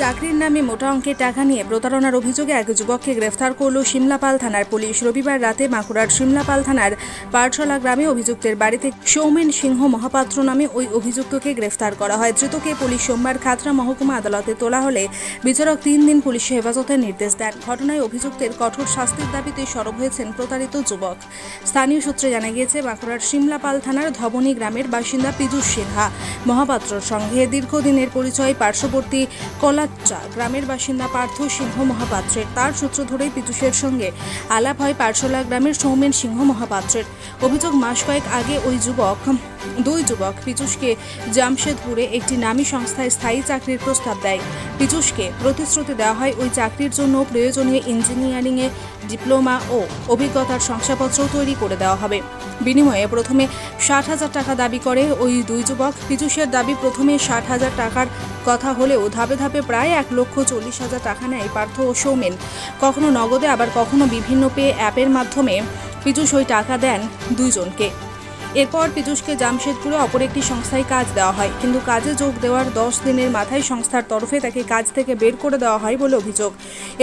চাকরির নামে মোটা অঙ্কের টাকা নিয়ে প্রতারণার অভিযোগে এক যুবককে গ্রেফতার করল শিমলাপাল থানার পুলিশ। রবিবার রাতে বাঁকুড়ার শিমলাপাল থানার পাঠশালা গ্রামে অভিযুক্তের বাড়িতে সৌমেন সিংহ মহাপাত্র নামে ওই অভিযুক্তকে গ্রেফতার করা হয়। ধৃতকে পুলিশ সোমবার খাতড়া মহকুমা আদালতে তোলা হলে বিচারক 3 দিন পুলিশ হেফাজতের নির্দেশ দেন। ঘটনায় অভিযুক্তের কঠোর শাস্তির দাবিতে সরব হয়েছেন প্রতারিত যুবক। স্থানীয় সূত্রে জানা গিয়েছে, বাঁকুড়ার শিমলাপাল থানার ধবনী গ্রামের বাসিন্দা পীযূষ সিনহা মহাপাত্রর সঙ্গে দীর্ঘদিনের পরিচয় পার্শ্ববর্তী কলাচ্চা গ্রামের বাসিন্দা পার্থ সিংহ মহাপাত্রের। তার সূত্র ধরেই পীযূষের সঙ্গে আলাপ হয় পাঠশালা গ্রামের সৌমেন সিংহ মহাপাত্রের। অভিযোগ, মাস কয়েক আগে দুই যুবক পীযূষকে জামশেদপুরে একটি নামী সংস্থায় স্থায়ী চাকরির প্রস্তাব দেয়। পীযূষকে প্রতিশ্রুতি দেওয়া হয় ওই চাকরির জন্য প্রয়োজনীয় ইঞ্জিনিয়ারিংয়ে ডিপ্লোমা ও অভিজ্ঞতার শংসাপত্র তৈরি করে দেওয়া হবে। বিনিময়ে প্রথমে 60,000 টাকা দাবি করে ওই দুই যুবক। পীযূষের দাবি প্রথমে 60,000 টাকার কথা হলেও ধাপে ধাপে প্রায় 1,40,000 টাকা নেয় পার্থ ও সৌমেন। কখনো নগদে, আবার কখনো বিভিন্ন পে অ্যাপের মাধ্যমে পীযূষ ওই টাকা দেন দুইজনকে। এরপর পীযূষকে জামশেদপুরে অপর একটি সংস্থায় কাজ দেওয়া হয়, কিন্তু কাজে যোগ দেওয়ার 10 দিনের মাথায় সংস্থার তরফে তাকে কাজ থেকে বের করে দেওয়া হয় বলে অভিযোগ।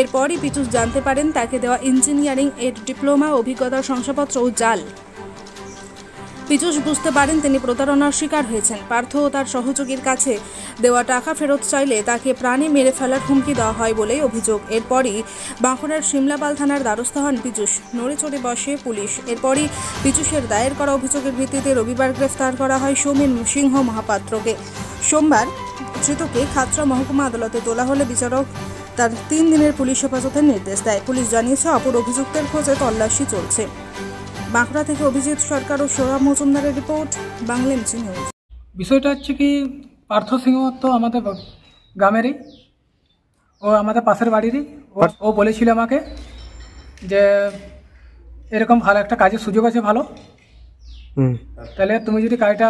এরপরই পীযূষ জানতে পারেন তাকে দেওয়া ইঞ্জিনিয়ারিং এর ডিপ্লোমা অভিজ্ঞতার শংসাপত্রও জাল। পীযূষ বুঝতে পারেন তিনি প্রতারণার শিকার হয়েছেন। পার্থ ও তার সহযোগীর কাছে দেওয়া টাকা ফেরত চাইলে তাকে প্রাণে মেরে ফেলার হুমকি দেওয়া হয় বলেই অভিযোগ। এরপরই বাঁকুড়ার শিমলাপাল থানার দ্বারস্থ হন পীযূষ। নড়ে চড়ে বসে পুলিশ। এরপরই পীযূষের দায়ের করা অভিযোগের ভিত্তিতে রবিবার গ্রেফতার করা হয় সৌমেন সিংহ মহাপাত্রকে। সোমবার ধৃতকে খাতড়া মহকুমা আদালতে তোলা হলে বিচারক তার 3 দিনের পুলিশ হেফাজতের নির্দেশ দেয়। পুলিশ জানিয়েছে, অপর অভিযুক্তের খোঁজে তল্লাশি চলছে। বাঁকুড়া থেকে অভিজিৎ সরকার ও সৌরভ মজুমদারের রিপোর্ট, বাংলাদেশ নিউজ। বিষয়টা হচ্ছে কি, পার্থ সিংহ তো আমাদের গ্রামেরই, ও আমাদের পাশের বাড়িরই। ও বলেছিল আমাকে যে এরকম ভালো একটা কাজের সুযোগ আছে ভালো, তাহলে তুমি যদি কাজটা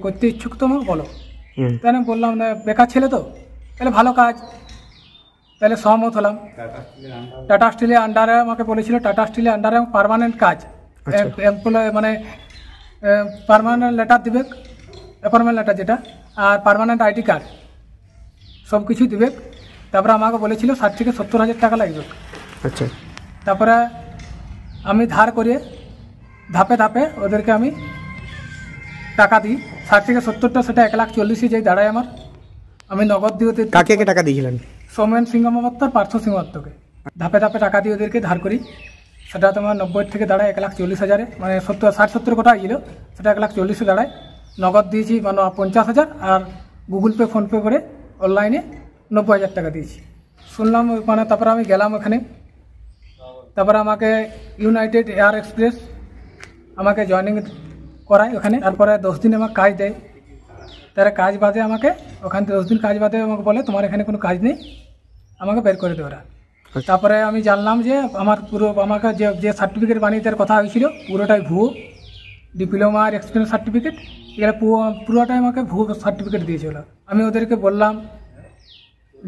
করতে ইচ্ছুক তো আমাকে বলো। তাই আমি বললাম, না বেকার ছেলে তো, তাহলে ভালো কাজ, তাহলে সহমত হলাম। টাটা স্টিলের আন্ডারে আমাকে বলেছিল, টাটা স্টিলের আন্ডারে পার্মানেন্ট কাজ, এমপ্লয় মানে পার্মানেন্ট লেটার দিবে, অ্যাপয়েন্টমেন্ট লেটার যেটা, আর পার্মানেন্ট আইডি কার্ড সব কিছু দিবে। তারপরে আমাকে বলেছিল 60 থেকে 70,000 টাকা লাগবে। আচ্ছা, তারপরে আমি ধার করে ধাপে ধাপে ওদেরকে আমি টাকা দিই। 60 থেকে 70টা, সেটা 1,40,000 যেই দাঁড়ায় আমার। আমি নগদ দিয়ে ওদের। কাকে টাকা দিয়েছিলেন? সৌমেন সিংহ মহাপাত্র, পার্থ সিংহ মহাপাত্রকে ধাপে ধাপে টাকা দিয়ে ওদেরকে ধার করি। সেটা তোমার 90 থেকে দাঁড়ায় 1,40,000, মানে 60-70 কোটা ছিল, সেটা 1,40,000 দাঁড়ায়। নগদ দিয়েছি মানে 50,000, আর গুগল পে ফোনপে করে অনলাইনে 90,000 টাকা দিয়েছি। শুনলাম মানে, তারপরে আমি গেলাম ওখানে। তারপরে আমাকে ইউনাইটেড এয়ার এক্সপ্রেস আমাকে জয়েনিং করায় ওখানে। তারপরে 10 দিন আমাকে কাজ দেয়। তারা কাজ বাদে আমাকে ওখান থেকে 10 দিন কাজ বাদে আমাকে বলে, তোমার এখানে কোনো কাজ নেই, আমাকে বের করে দেয় ওরা। তারপরে আমি জানলাম যে আমার আমাকে যে সার্টিফিকেট বানিয়ে দেওয়ার কথা হয়েছিল পুরোটাই ভুয়ো। ডিপ্লোমা আর এক্সপিরিয়েন্স সার্টিফিকেট, এগুলো পুরোটাই আমাকে ভুয়ো সার্টিফিকেট দিয়েছিল। আমি ওদেরকে বললাম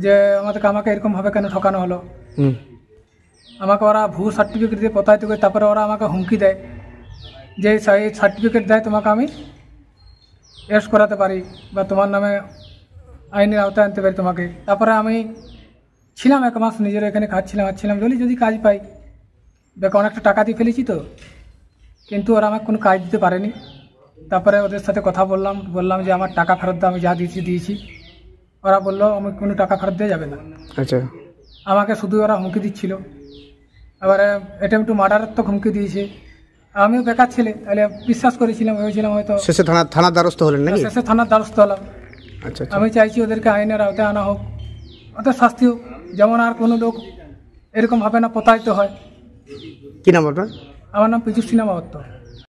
যে আমাকে এরকমভাবে কেন ঠকানো হলো। আমাকে ওরা ভুয়ো সার্টিফিকেট দিয়ে প্রতারিত করে। তারপরে ওরা আমাকে হুমকি দেয় যে এই সার্টিফিকেট দেয় তোমাকে আমি অ্যারেস্ট করাতে পারি, বা তোমার নামে আইনের আওতায় আনতে পারি তোমাকে। তারপরে আমি ছিলাম 1 মাস নিজের এখানে খাচ্ছিলাম বলি যদি কাজ পাই, দেখো অনেকটা টাকা দিয়ে ফেলেছি তো, কিন্তু ওরা আমাকে কোনো কাজ দিতে পারেনি। তারপরে ওদের সাথে কথা বললাম যে আমার টাকা ফেরত দাও, আমি যা দিয়েছি। ওরা বললো আমি কোনো টাকা ফেরত দেওয়া যাবে না। আচ্ছা, আমাকে শুধু ওরা হুমকি দিচ্ছিল। এবারে অ্যাটেম্প টু মার্ডারের তো হুমকি দিয়েছে। আমিও বেকার ছেলে, তাহলে বিশ্বাস করেছিলাম, ভেবেছিলাম হয়তো। শেষে থানার দ্বারস্থ হলেন নাকি? শেষে থানার দ্বারস্থ হলাম। আচ্ছা, আমি চাইছি ওদেরকে আইনের আওতায় আনা হোক, ওদের শাস্তি হোক, যেমন আর কোনো লোক এরকম ভাবে না প্রতারিত হয়। কি নাম আপনার? আমার নাম পীযূষ সিনহা মহাপাত্র।